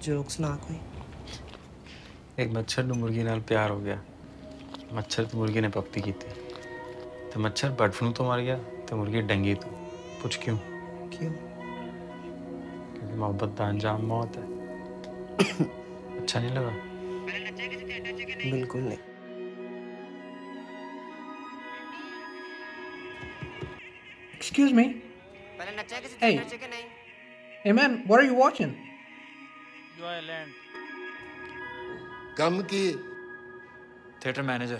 Jokes ना कोई एक मच्छर ਨੂੰ ਮੁਰਗੀ ਨਾਲ ਪਿਆਰ ਹੋ ਗਿਆ ਮੱਛਰ ਤੇ ਮੁਰਗੀ ਨੇ ਪੱਪੀ ਕੀਤੀ ਤੇ ਮੱਛਰ ਬਰਡ ਫਲੂ ਤੋਂ ਮਰ ਗਿਆ ਤੇ ਮੁਰਗੀ ਡੰਗੀ ਤੋਂ ਪੁੱਛ ਕਿਉਂ क्यों क्योंकि मोहब्बत का अंजाम मौत है अच्छा नहीं लगा बिल्कुल नहीं Excuse me. Hey. Hey man, what are you watching? Joyland. ਕੰਮ ਕੀ Theatre manager.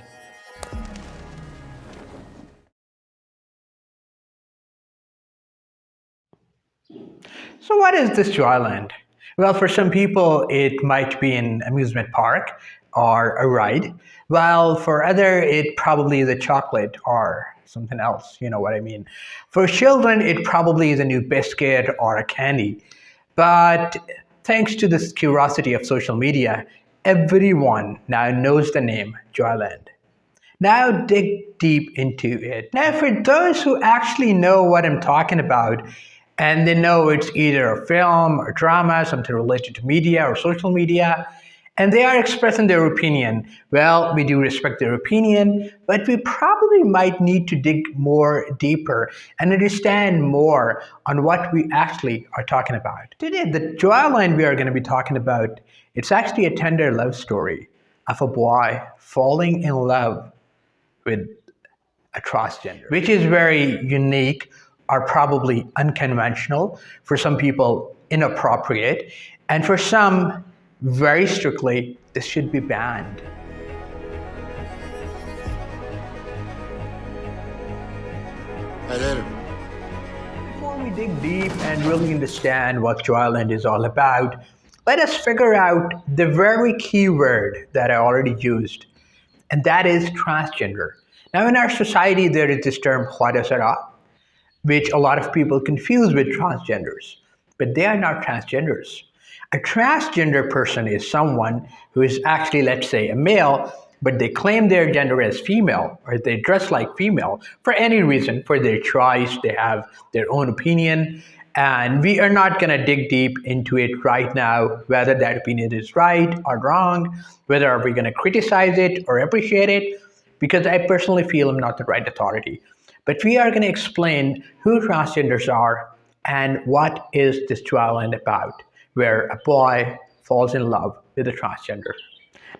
So what is this Joyland? Well, for some people, it might be an amusement park or a ride, while for other, it probably is a chocolate or something else, you know what I mean. For children, it probably is a new biscuit or a candy. But thanks to this curiosity of social media, everyone now knows the name Joyland. Now dig deep into it. Now, for those who actually know what I'm talking about, and they know it's either a film or drama, something related to media or social media, and they are expressing their opinion, well, we do respect their opinion, but we probably might need to dig more deeper and understand more on what we actually are talking about. Today, the Joyline we are going to be talking about, it's actually a tender love story of a boy falling in love with a transgender, which is very unique or probably unconventional, for some people inappropriate, and for some very strictly this should be banned. Hello. Before we dig deep and really understand what Joyland is all about, let us figure out the very key word that I already used, and that is transgender. Now, in our society, there is this term khoosatfilms, which a lot of people confuse with transgenders, but they are not transgenders. A transgender person is someone who is actually, let's say, a male, but they claim their gender as female, or they dress like female for any reason, for their choice. They have their own opinion, and we are not going to dig deep into it right now, whether that opinion is right or wrong, whether are we going to criticize it or appreciate it, because I personally feel I'm not the right authority. But we are going to explain who transgenders are and what is this Joyland about, where a boy falls in love with a transgender.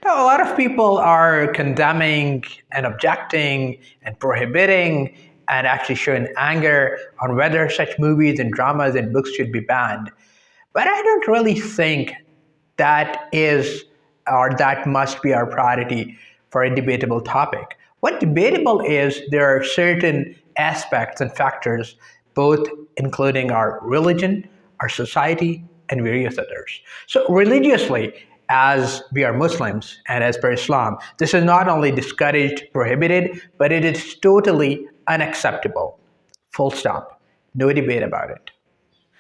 Now, a lot of people are condemning and objecting and prohibiting and actually showing anger on whether such movies and dramas and books should be banned. But I don't really think that is or that must be our priority for a debatable topic. What debatable is, there are certain aspects and factors, both including our religion, our society, and various others. So religiously, as we are Muslims and as per Islam, this is not only discouraged, prohibited, but it is totally unacceptable. Full stop. No debate about it.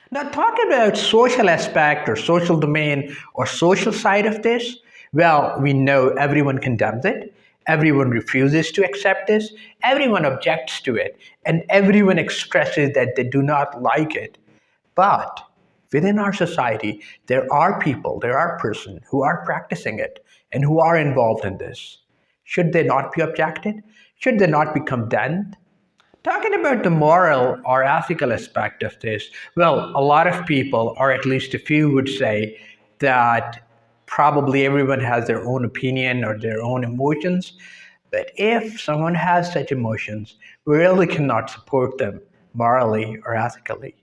Now, talking about social aspect or social domain or social side of this, well, we know everyone condemns it, everyone refuses to accept this, everyone objects to it, and everyone expresses that they do not like it. But within our society, there are people, there are persons who are practicing it and who are involved in this. Should they not be objected? Should they not be condemned? Talking about the moral or ethical aspect of this, well, a lot of people, or at least a few, would say that probably everyone has their own opinion or their own emotions. But if someone has such emotions, we really cannot support them morally or ethically.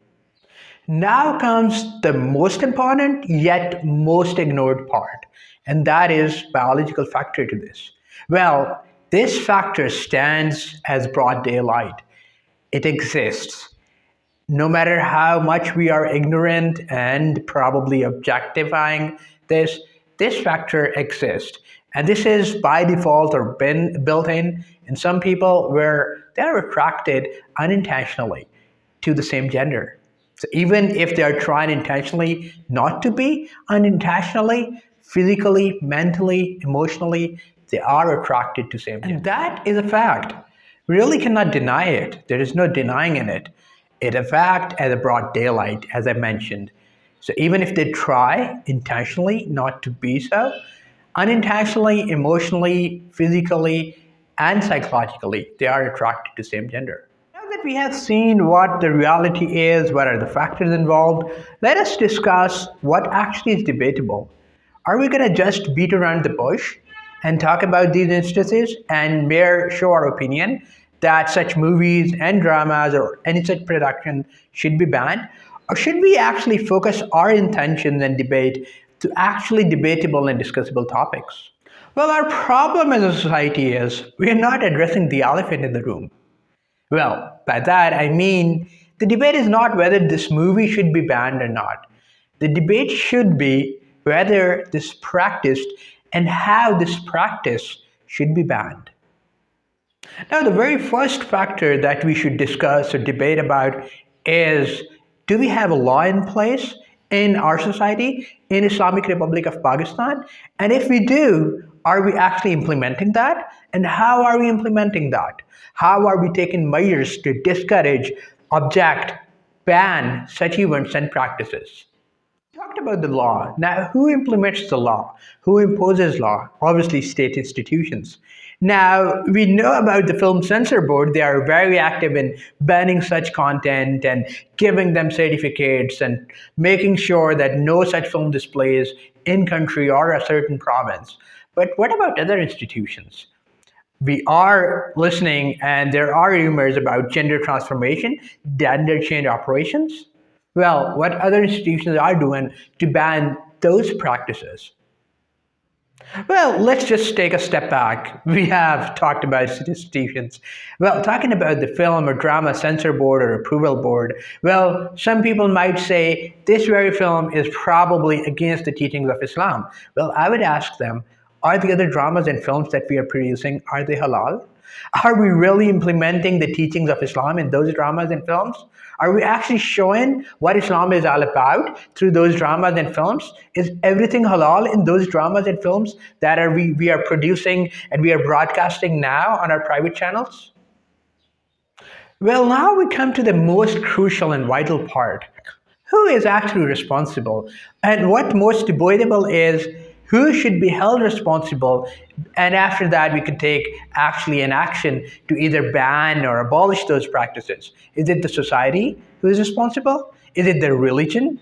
Now comes the most important yet most ignored part, and that is biological factor to this. Well, this factor stands as broad daylight. It exists. No matter how much we are ignorant and probably objectifying this factor exists. And this is by default or been built in some people where they're attracted unintentionally to the same gender. So even if they're trying intentionally not to be, unintentionally, physically, mentally, emotionally, they are attracted to same gender. And that is a fact. We really cannot deny it. There is no denying in it. It's a fact as a broad daylight, as I mentioned. So even if they try intentionally not to be so, unintentionally, emotionally, physically, and psychologically, they are attracted to same gender. Now that we have seen what the reality is, what are the factors involved, let us discuss what actually is debatable. Are we going to just beat around the bush and talk about these instances and mere show our opinion that such movies and dramas or any such production should be banned? Or should we actually focus our intentions and debate to actually debatable and discussable topics? Well, our problem as a society is we are not addressing the elephant in the room. Well, by that I mean the debate is not whether this movie should be banned or not. The debate should be whether this practiced and how this practice should be banned. Now, the very first factor that we should discuss or debate about is, do we have a law in place in our society, in Islamic Republic of Pakistan? And if we do, are we actually implementing that? And how are we implementing that? How are we taking measures to discourage, object, ban such events and practices? Talked about the law. Now, who implements the law? Who imposes law? Obviously, state institutions. Now, we know about the Film Censor Board. They are very active in banning such content and giving them certificates and making sure that no such film displays in country or a certain province. But what about other institutions? We are listening and there are rumors about gender transformation, gender change operations. Well, what other institutions are doing to ban those practices? Well, let's just take a step back. We have talked about institutions. Well, talking about the film or drama censor board or approval board, well, some people might say this very film is probably against the teachings of Islam. Well, I would ask them, are the other dramas and films that we are producing, are they halal? Are we really implementing the teachings of Islam in those dramas and films? Are we actually showing what Islam is all about through those dramas and films? Is everything halal in those dramas and films that we are producing and we are broadcasting now on our private channels? Well, now we come to the most crucial and vital part. Who is actually responsible? And what most debatable is who should be held responsible, and after that we can take actually an action to either ban or abolish those practices. Is it the society who is responsible? Is it the religion?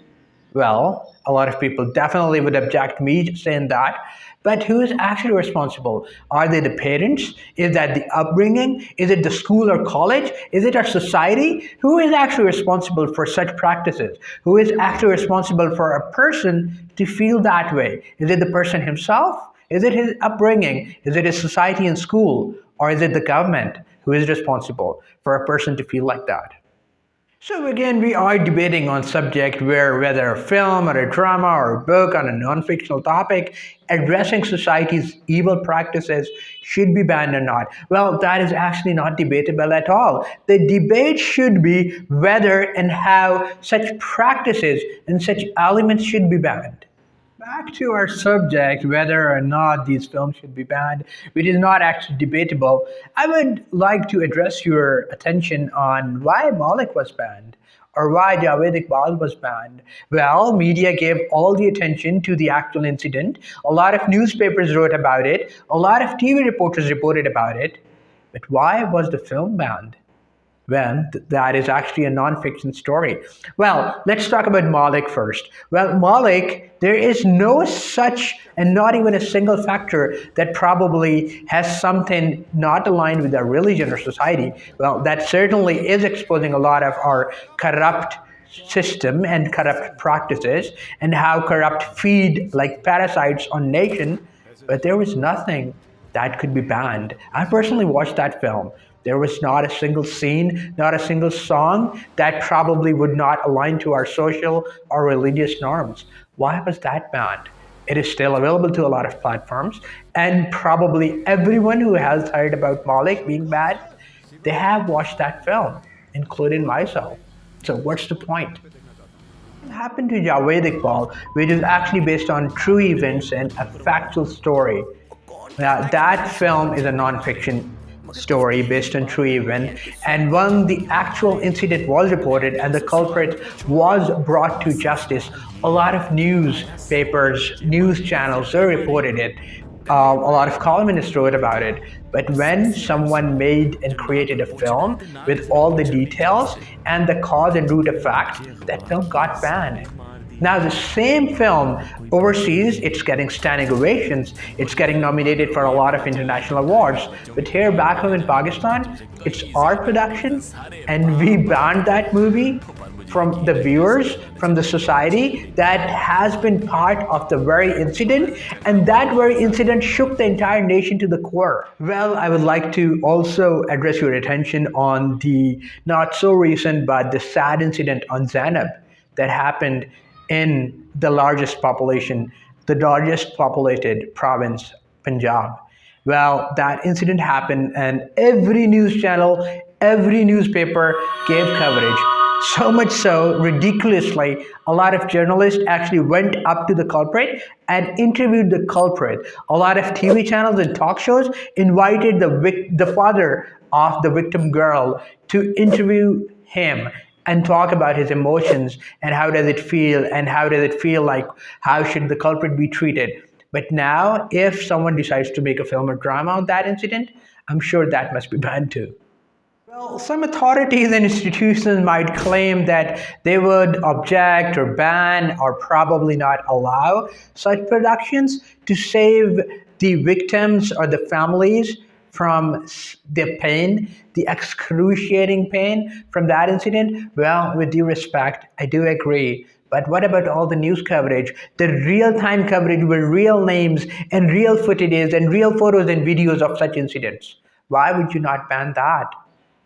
Well, a lot of people definitely would object me saying that. But who is actually responsible? Are they the parents? Is that the upbringing? Is it the school or college? Is it our society? Who is actually responsible for such practices? Who is actually responsible for a person to feel that way? Is it the person himself? Is it his upbringing? Is it his society and school? Or is it the government who is responsible for a person to feel like that? So again, we are debating on subject where whether a film or a drama or a book on a non-fictional topic addressing society's evil practices should be banned or not. Well, that is actually not debatable at all. The debate should be whether and how such practices and such elements should be banned. Back to our subject, whether or not these films should be banned, which is not actually debatable, I would like to address your attention on why Malik was banned or why Javed Iqbal was banned. Well, media gave all the attention to the actual incident. A lot of newspapers wrote about it. A lot of TV reporters reported about it. But why was the film banned when that is actually a non-fiction story? Well, let's talk about Malik first. Well, Malik, there is no such and not even a single factor that probably has something not aligned with our religion or society. Well, that certainly is exposing a lot of our corrupt system and corrupt practices and how corrupt feed like parasites on nation, but there was nothing that could be banned. I personally watched that film. There was not a single scene, not a single song that probably would not align to our social or religious norms. Why was that banned? It is still available to a lot of platforms, and probably everyone who has heard about Malik being bad, they have watched that film, including myself. So what's the point? What happened to Javed Iqbal, which is actually based on true events and a factual story? Now, that film is a non-fiction story based on true event, and when the actual incident was reported and the culprit was brought to justice, a lot of newspapers, news channels, they reported it. A lot of columnists wrote about it. But when someone made and created a film with all the details and the cause and root of fact, that film got banned. Now, the same film overseas, it's getting standing ovations, it's getting nominated for a lot of international awards. But here, back home in Pakistan, it's our production, and we banned that movie from the viewers, from the society that has been part of the very incident, and that very incident shook the entire nation to the core. Well, I would like to also address your attention on the not so recent but the sad incident on Zainab that happened in the largest populated province, Punjab. Well, that incident happened, and every news channel, every newspaper gave coverage. So much so, ridiculously, a lot of journalists actually went up to the culprit and interviewed the culprit. A lot of TV channels and talk shows invited the father of the victim girl to interview him and talk about his emotions and how does it feel and how does it feel like, how should the culprit be treated. But now, if someone decides to make a film or drama on that incident, I'm sure that must be banned too. Well, some authorities and institutions might claim that they would object or ban or probably not allow such productions to save the victims or the families from the pain, the excruciating pain from that incident. Well, with due respect, I do agree. But what about all the news coverage, the real-time coverage with real names and real footages and real photos and videos of such incidents? Why would you not ban that?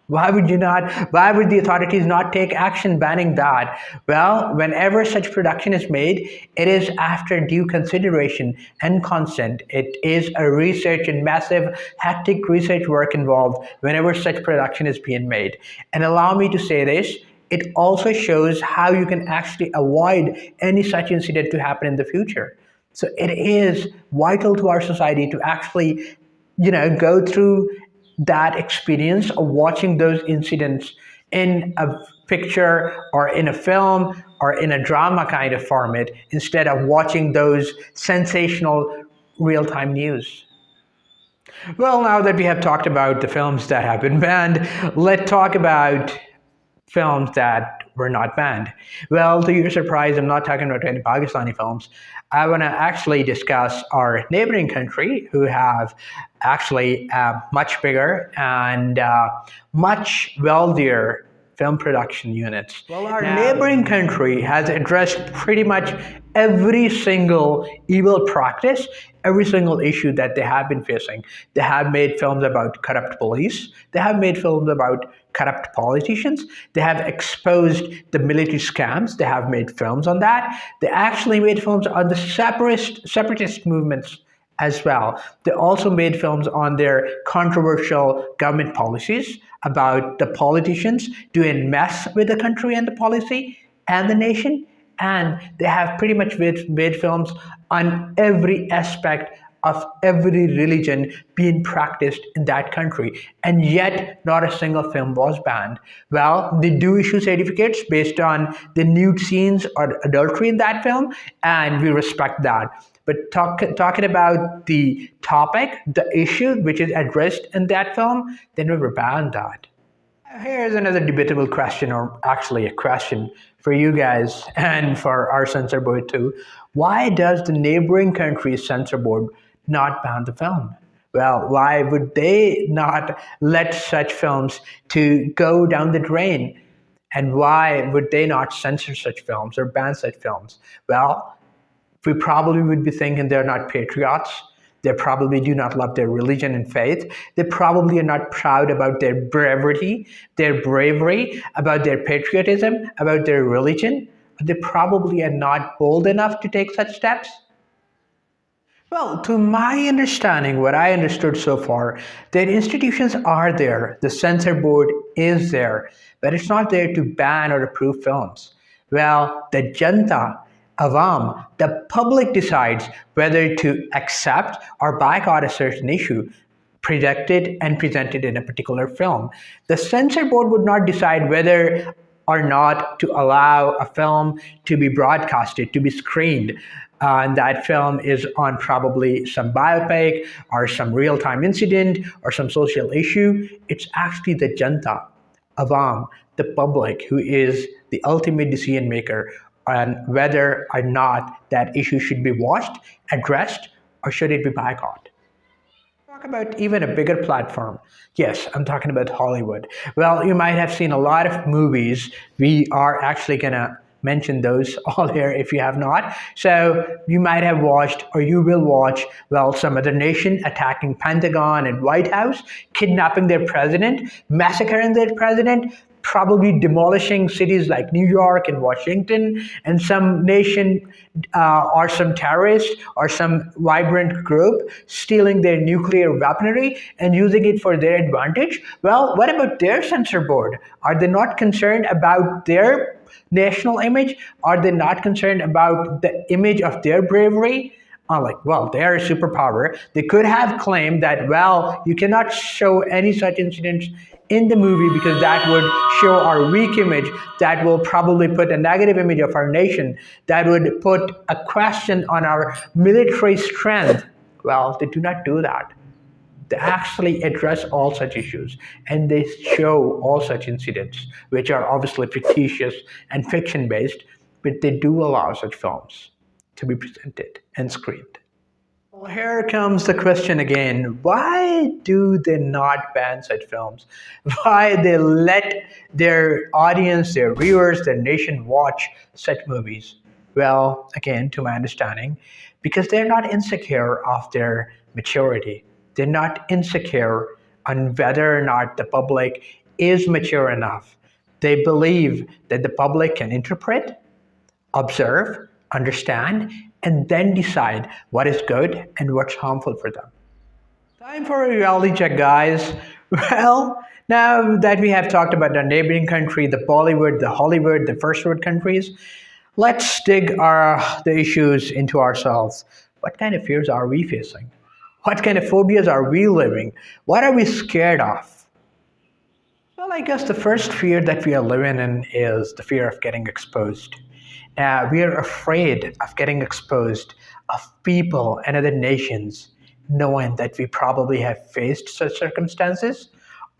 Why would you not? Why would the authorities not take action banning that? Well, whenever such production is made, it is after due consideration and consent. It is a research and massive, hectic research work involved whenever such production is being made. And allow me to say this, it also shows how you can actually avoid any such incident to happen in the future. So it is vital to our society to actually, go through that experience of watching those incidents in a picture or in a film or in a drama kind of format instead of watching those sensational real-time news. Well, now that we have talked about the films that have been banned, let's talk about films that were not banned. Well, to your surprise, I'm not talking about any Pakistani films. I want to actually discuss our neighboring country, who have actually much bigger and much wealthier film production units. Well, our neighboring country has addressed pretty much every single evil practice, every single issue that they have been facing. They have made films about corrupt police. They have made films about corrupt politicians. They have exposed the military scams. They have made films on that. They actually made films on the separatist movements as well. They also made films on their controversial government policies about the politicians doing mess with the country and the policy and the nation. And they have pretty much made films on every aspect of every religion being practiced in that country. And yet, not a single film was banned. Well, they do issue certificates based on the nude scenes or adultery in that film, and we respect that. But talking about the topic, the issue which is addressed in that film, they never banned that. Here's another debatable question, or actually a question for you guys and for our censor board too. Why does the neighboring country's censor board not ban the film? Well, why would they not let such films to go down the drain? And why would they not censor such films or ban such films? Well, we probably would be thinking they're not patriots. They probably do not love their religion and faith. They probably are not proud about their bravery, about their patriotism, about their religion. They probably are not bold enough to take such steps. Well, to my understanding, what I understood so far, that institutions are there, the censor board is there, but it's not there to ban or approve films. Well, the Janta, Awam, the public decides whether to accept or boycott a certain issue. projected and presented in a particular film. The censor board would not decide whether or not to allow a film to be broadcasted, to be screened. And that film is on probably some biopic or some real time incident or some social issue. It's actually the janta, Awam, the public, who is the ultimate decision maker on whether or not that issue should be watched, addressed, or should it be boycotted. Talk about even a bigger platform. Yes, I'm talking about Hollywood. Well, you might have seen a lot of movies. We are actually going to mention those all here if you have not. So you might have watched or you will watch, well, some other nation attacking Pentagon and White House, kidnapping their president, massacring their president, probably demolishing cities like New York and Washington, and some nation or some terrorist or some vibrant group stealing their nuclear weaponry and using it for their advantage. Well, what about their censor board? Are they not concerned about their national image? Are they not concerned about the image of their bravery? Well, they are a superpower. They could have claimed that, well, you cannot show any such incidents in the movie because that would show our weak image, that will probably put a negative image of our nation, that would put a question on our military strength. Well, they do not do that. They actually address all such issues and they show all such incidents, which are obviously fictitious and fiction based, but they do allow such films to be presented and screened. Well, here comes the question again. Why do they not ban such films? Why they let their audience, their viewers, their nation watch such movies? Well, again, to my understanding, because they're not insecure of their maturity. They're not insecure on whether or not the public is mature enough. They believe that the public can interpret, observe, understand, and then decide what is good and what's harmful for them. Time for a reality check, guys. Well, now that we have talked about the neighboring country, the Bollywood, the Hollywood, the first world countries, let's dig the issues into ourselves. What kind of fears are we facing? What kind of phobias are we living? What are we scared of? Well, I guess the first fear that we are living in is the fear of getting exposed. We are afraid of getting exposed, of people and other nations knowing that we probably have faced such circumstances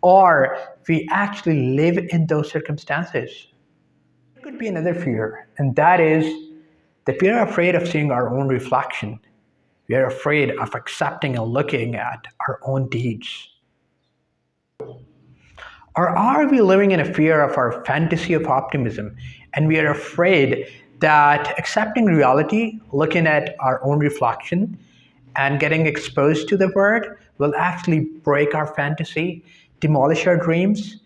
or we actually live in those circumstances. There could be another fear, and that is that we are afraid of seeing our own reflection. We are afraid of accepting and looking at our own deeds. Or are we living in a fear of our fantasy of optimism and we are afraid that accepting reality, looking at our own reflection, and getting exposed to the world will actually break our fantasy, demolish our dreams,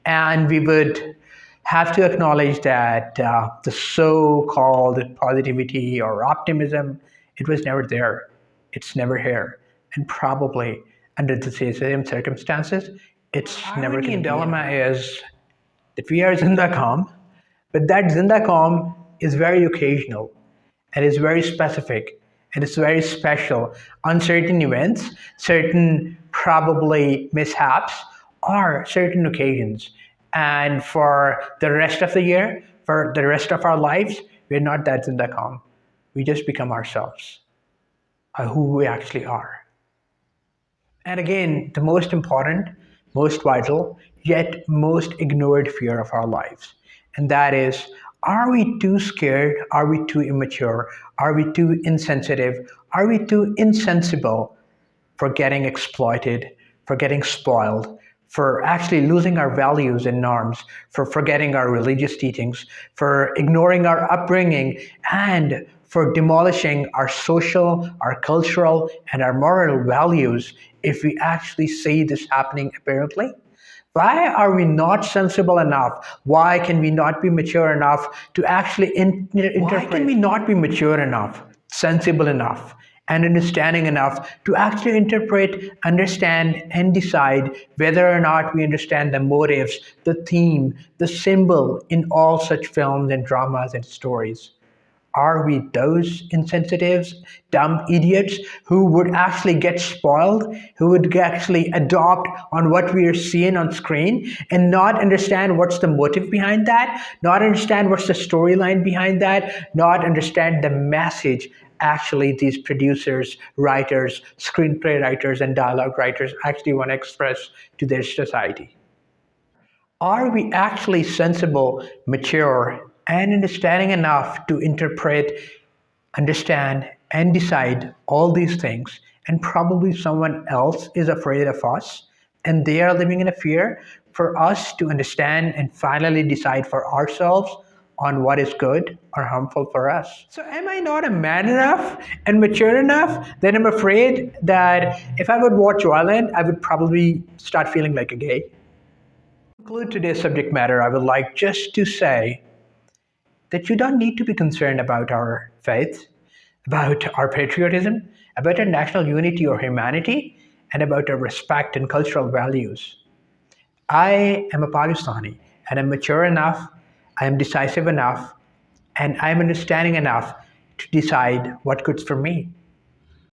and we would have to acknowledge that the so-called positivity or optimism, it was never there. It's never here. And probably under the same circumstances, it's never going to be. The dilemma is that we are Zindacom, but that Zindacom is very occasional and is very specific and it's very special on certain events, certain probably mishaps, or certain occasions. And for the rest of the year, for the rest of our lives, we're not that Zindacom. We just become ourselves, who we actually are. And again, the most important, most vital, yet most ignored fear of our lives. And that is, are we too scared? Are we too immature? Are we too insensitive? Are we too insensible for getting exploited, for getting spoiled, for actually losing our values and norms, for forgetting our religious teachings, for ignoring our upbringing, and for demolishing our social, our cultural, and our moral values if we actually see this happening apparently? Why are we not sensible enough? Why can we not be mature enough to actually interpret? Why can we not be mature enough, sensible enough, and understanding enough to actually interpret, understand, and decide whether or not we understand the motives, the theme, the symbol in all such films and dramas and stories? Are we those insensitives, dumb idiots who would actually get spoiled, who would actually adopt on what we are seeing on screen and not understand what's the motive behind that, not understand what's the storyline behind that, not understand the message actually these producers, writers, screenplay writers, and dialogue writers actually want to express to their society? Are we actually sensible, mature, and understanding enough to interpret, understand, and decide all these things? And probably someone else is afraid of us, and they are living in a fear for us to understand and finally decide for ourselves on what is good or harmful for us. So, am I not a man enough and mature enough that I'm afraid that if I would watch Joyland, I would probably start feeling like a gay? To conclude today's subject matter, I would like just to say that you don't need to be concerned about our faith, about our patriotism, about our national unity or humanity, and about our respect and cultural values. I am a Pakistani and I'm mature enough, I am decisive enough, and I'm understanding enough to decide what good's for me.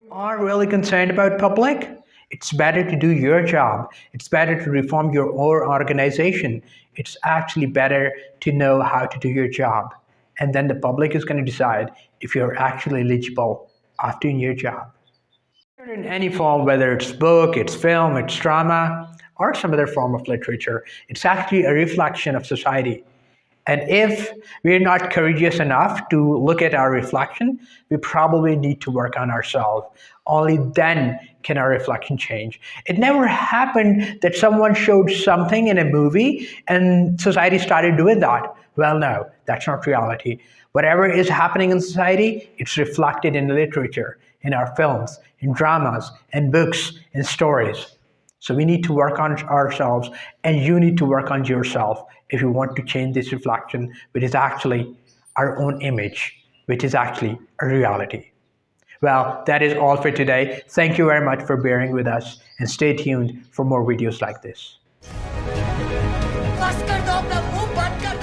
Are really concerned about public, it's better to do your job. It's better to reform your own organization. It's actually better to know how to do your job. And then the public is going to decide if you're actually eligible after doing your job. In any form, whether it's book, it's film, it's drama, or some other form of literature, it's actually a reflection of society. And if we're not courageous enough to look at our reflection, we probably need to work on ourselves. Only then can our reflection change. It never happened that someone showed something in a movie and society started doing that. Well, no, that's not reality. Whatever is happening in society, it's reflected in literature, in our films, in dramas, in books, in stories. So we need to work on ourselves, and you need to work on yourself if you want to change this reflection, which is actually our own image, which is actually a reality. Well, that is all for today. Thank you very much for bearing with us, and stay tuned for more videos like this. बस कर दो अपना मुंह बंद कर दो